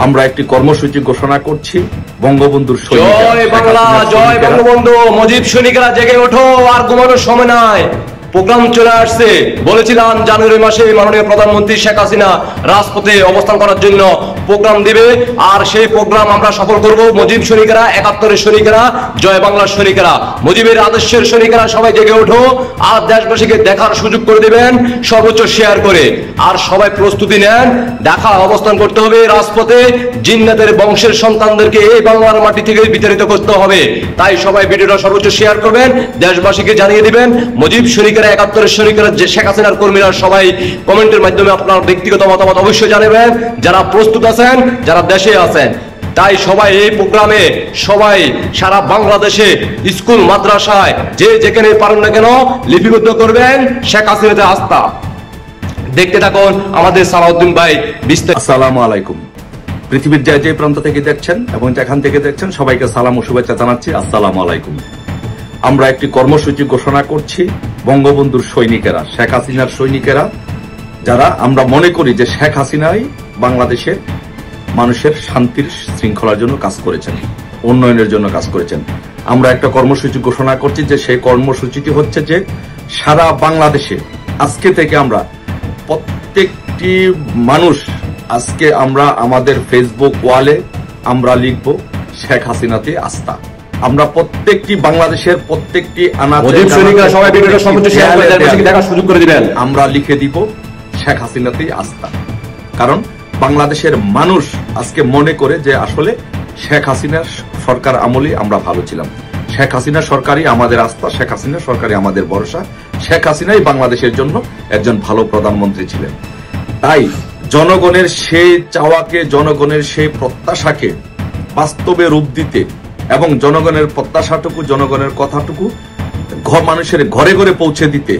আমরা একটি কর্মসূচি ঘোষণা করছি। বঙ্গবন্ধুর জয় বাংলা, জয় বঙ্গবন্ধু। মুজিব সৈনিকেরা জেগে ওঠো, আর ঘুমানোর সময় নাই। প্রোগ্রাম চলে আসছে। বলেছিলাম জানুয়ারি মাসে মাননীয় প্রধানমন্ত্রী শেখ হাসিনা রাজপথে অবস্থান করার জন্য প্রোগ্রাম দিবে, আর সেই প্রোগ্রাম আমরা সফল করব। মুজিব সৈনিকেরা, 71-এর সৈনিকেরা, জয় বাংলার সৈনিকেরা, মুজিবের আদর্শের সৈনিকেরা সবাই জেগে ওঠো, আর দেশবাসীকে দেখার সুযোগ করে দিবেন সর্বোচ্চ শেয়ার করে। আর সবাই প্রস্তুতি নেন, দেখা অবস্থান করতে হবে রাজপথে। জিন্নাতের বংশের সন্তানদেরকে এই বাংলার মাটি থেকে বিতাড়িত করতে হবে। তাই সবাই ভিডিওটা সর্বোচ্চ শেয়ার করবেন, দেশবাসীকে জানিয়ে দিবেন। মুজিব সৈনিকেরা, 71-এর সৈনিকেরা, যে শেখ হাসিনার কর্মীরা সবাই কমেন্টের মাধ্যমে আপনার ব্যক্তিগত মতামত অবশ্যই জানাবেন, যারা প্রস্তুত আছেন, যারা দেশে আছেন। তাই সবাই এই প্রোগ্রামে সবাই সারা বাংলাদেশে স্কুল মাদ্রাসায় যে যেখানে পারেন না কেন লিপিবদ্ধ করবেন শেখ হাসিনাতে আস্থা। দেখতে থাকুন আমাদের সালাউদ্দিন ভাই বিস্তারিত। আসসালামু আলাইকুম। পৃথিবীর যে প্রান্ত থেকে দেখছেন এবং যেখান থেকে দেখছেন সবাইকে সালাম ও শুভেচ্ছা জানাচ্ছি। আসসালামু আলাইকুম। আমরা একটি কর্মসূচি ঘোষণা করছি। বঙ্গবন্ধুর সৈনিকেরা, শেখ হাসিনার সৈনিকেরা, যারা আমরা মনে করি যে শেখ হাসিনাই বাংলাদেশের মানুষের শান্তির শৃঙ্খলার জন্য কাজ করেছেন, উন্নয়নের জন্য কাজ করেছেন। আমরা একটা কর্মসূচি ঘোষণা করছি, যে সেই কর্মসূচিটি হচ্ছে যে সারা বাংলাদেশে আজকে থেকে আমরা প্রত্যেকটি মানুষ, আজকে আমরা আমাদের ফেসবুক ওয়ালে আমরা লিখব শেখ হাসিনাতে আস্থা। আমরা প্রত্যেকটি বাংলাদেশের প্রত্যেকটি আমরা লিখে দিব শেখ হাসিনাতেই আস্থা। কারণ বাংলাদেশের মানুষ আজকে মনে করে যে আসলে শেখ হাসিনার সরকার আমলে আমরা ভালো ছিলাম। শেখ হাসিনা সরকারই আমাদের আস্থা, শেখ হাসিনা সরকারই আমাদের ভরসা, শেখ হাসিনাই বাংলাদেশের জন্য একজন ভালো প্রধানমন্ত্রী ছিলেন। তাই জনগণের সেই চাওয়াকে, জনগণের সেই প্রত্যাশাকে বাস্তবে রূপ দিতে এবং জনগণের প্রত্যাশাটুকু, জনগণের কথাটুকু মানুষের ঘরে ঘরে পৌঁছে দিতে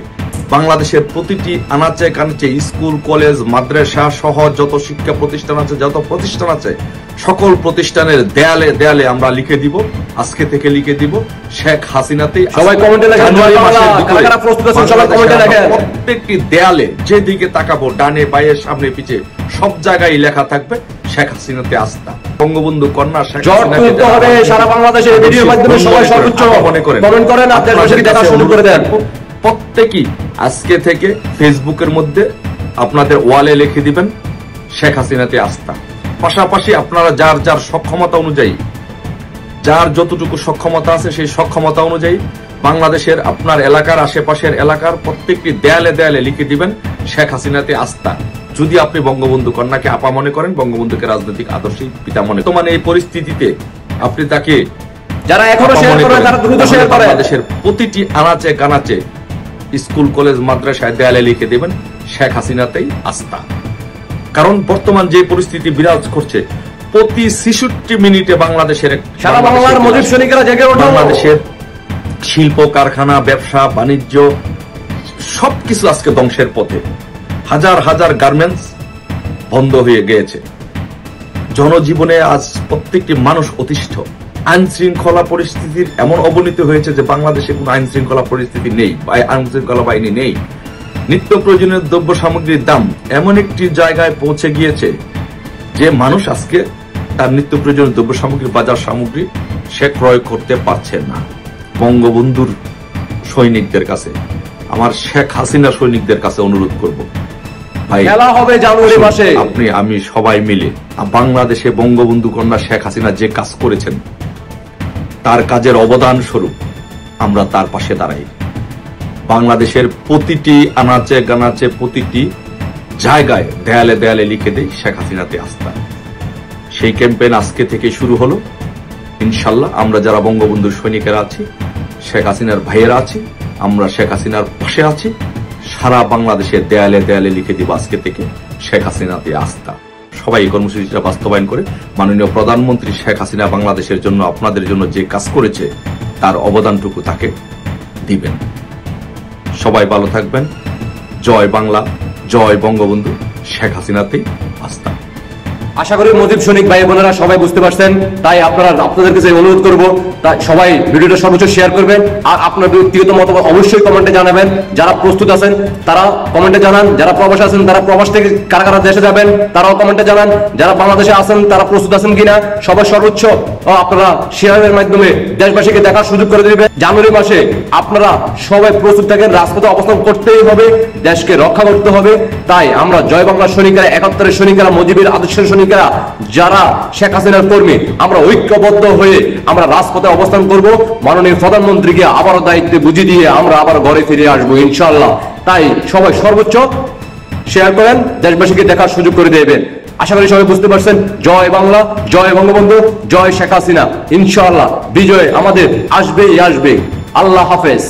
বাংলাদেশের প্রতিটি আনাচে কানাচে, স্কুল, কলেজ, মাদ্রাসা সহ যত শিক্ষা প্রতিষ্ঠান আছে, যত প্রতিষ্ঠান আছে, সকল প্রতিষ্ঠানের দেয়ালে দেয়ালে আমরা লিখে দিব, আজকে থেকে লিখে দিব শেখ হাসিনাতেই। সবাই কমেন্টে লেখেন প্রত্যেকটি দেয়ালে যেদিকে তাকাবো, ডানে বাঁয়ে সামনে পিছে সব জায়গায় লেখা থাকবে শেখ হাসিনাতে আস্থা। বঙ্গবন্ধু কন্যা শেখ হাসিনাতে হবে সারা বাংলাদেশে ভিডিওর মাধ্যমে সবাই সর্বোচ্চ মনে করেন, কমেন্ট করেন, আপনাদের দেখা শুরু করে দেন। প্রত্যেকই আজকে থেকে ফেসবুকের মধ্যে আপনাদের ওয়ালে লিখে দিবেন শেখ হাসিনাতে আস্থা। পাশাপাশি আপনারা যার যার সক্ষমতা অনুযায়ী, যার যতটুকু সক্ষমতা আছে সেই সক্ষমতা অনুযায়ী বাংলাদেশের আপনার এলাকার, আশেপাশের এলাকার প্রত্যেকটি দেয়ালে দেয়ালে লিখে দিবেন শেখ হাসিনাতে আস্থা। যদি আপনি বঙ্গবন্ধু কন্যাকে আপা মনে করেন, বঙ্গবন্ধুকে রাজনৈতিক আদর্শিক পিতা মনে করেন, এই পরিস্থিতিতে আপনি তাকে, যারা এখনো শেয়ার করেন তারা দ্রুত শেয়ার করেন। বাংলাদেশের প্রতিটি আনাচে কানাচে, স্কুল, কলেজ, মাদ্রাসায় দেয়ালে লিখে দেবেন শেখ হাসিনাতেই আস্থা। কারণ বর্তমান যে পরিস্থিতি বিরাজ করছে, প্রতি 66 মিনিটে বাংলাদেশের সারা বাংলার মুজিব সৈনিকেরা জেগে ওঠো। বাংলাদেশের শিল্প কারখানা, ব্যবসা বাণিজ্য সবকিছু আজকে ধ্বংসের পথে। হাজার হাজার গার্মেন্টস বন্ধ হয়ে গিয়েছে। জনজীবনে আজ প্রত্যেকটি মানুষ অতিষ্ঠ। আইন শৃঙ্খলা পরিস্থিতির এমন অবনতি হয়েছে যে বাংলাদেশে কোনো আইন শৃঙ্খলা পরিস্থিতি নেই, আইন শৃঙ্খলা বাহিনী নেই। নিত্য প্রয়োজনীয় দ্রব্য সামগ্রীর দাম এমন একটি জায়গায় পৌঁছে গিয়েছে যে মানুষ আজকে তার নিত্য প্রয়োজনীয় দ্রব্য সামগ্রী, বাজার সামগ্রী সে ক্রয় করতে পারছে না। বঙ্গবন্ধুর সৈনিকদের কাছে, আমার শেখ হাসিনা সৈনিকদের কাছে অনুরোধ করব, ভাই খেলা হবে জানুয়ারি মাসে, আপনি আমি সবাই মিলে বাংলাদেশে বঙ্গবন্ধু কন্যা শেখ হাসিনা যে কাজ করেছেন তার কাজের অবদান স্বরূপ আমরা তার পাশে দাঁড়াই। বাংলাদেশের প্রতিটি আনাচে গানাচে, প্রতিটি জায়গায় দেয়ালে দেয়ালে লিখে দেই শেখ হাসিনাতে আস্থা। সেই ক্যাম্পেইন আজকে থেকে শুরু হলো। ইনশাল্লাহ আমরা যারা বঙ্গবন্ধুর সৈনিকেরা আছি, শেখ হাসিনার ভাইয়েরা আছি, আমরা শেখ হাসিনার পাশে আছি। সারা বাংলাদেশের দেয়ালে দেয়ালে লিখে দিব আজকে থেকে শেখ হাসিনাতে আস্থা। সবাই এই কর্মসূচিটা বাস্তবায়ন করে মাননীয় প্রধানমন্ত্রী শেখ হাসিনা বাংলাদেশের জন্য, আপনাদের জন্য যে কাজ করেছে তার অবদানটুকু তাকে দিবেন। সবাই ভালো থাকবেন। জয় বাংলা, জয় বঙ্গবন্ধু, শেখ হাসিনাতেই আস্থা। আশা করি মুজিব সৈনিক ভাই বোনেরা সবাই বুঝতে পারছেন, তাই আপনাদের কাছে অনুরোধ করবো তাই সবাই ভিডিওটা সর্বোচ্চ শেয়ার করবেন, আর আপনার ব্যক্তিগত মতামত অবশ্যই কমেন্টে জানাবেন। যারা প্রস্তুত আছেন তারা কমেন্টে জানান, যারা প্রবাসে আছেন তারা প্রবাস থেকে কারা কারা দেশে যাবেন তারাও কমেন্টে জানান, যারা বাংলাদেশে আছেন তারা প্রস্তুত আছেন কিনা সবাই সর্বোচ্চ আপনারা শেয়ারের মাধ্যমে দেশবাসীকে দেখার সুযোগ করে দিবেন। জানুয়ারি মাসে আপনারা সবাই প্রস্তুত থাকেন, রাজপথে অবস্থান করতেই হবে, দেশকে রক্ষা করতে হবে। তাই আমরা জয় বাংলার সৈনিকেরা, 71-এর সৈনিকেরা, মুজিবের আদর্শের সৈনিকেরা, যারা শেখ হাসিনার কর্মী, আমরা ঐক্যবদ্ধ হয়ে আমরা রাজপথে অবস্থান করব। মাননীয় প্রধানমন্ত্রীকে আবারও দায়িত্বে বুঝিয়ে দিয়ে আমরা আবার ঘরে ফিরে আসবো ইনশাআল্লাহ। তাই সবাই সর্বোচ্চ শেয়ার করেন, দেশবাসীকে দেখার সুযোগ করে দেবেন। আশা করি সবাই বুঝতে পারছেন। জয় বাংলা, জয় বঙ্গবন্ধু, জয় শেখ হাসিনা। ইনশাআল্লাহ বিজয় আমাদের আসবেই আসবে। আল্লাহ হাফেজ।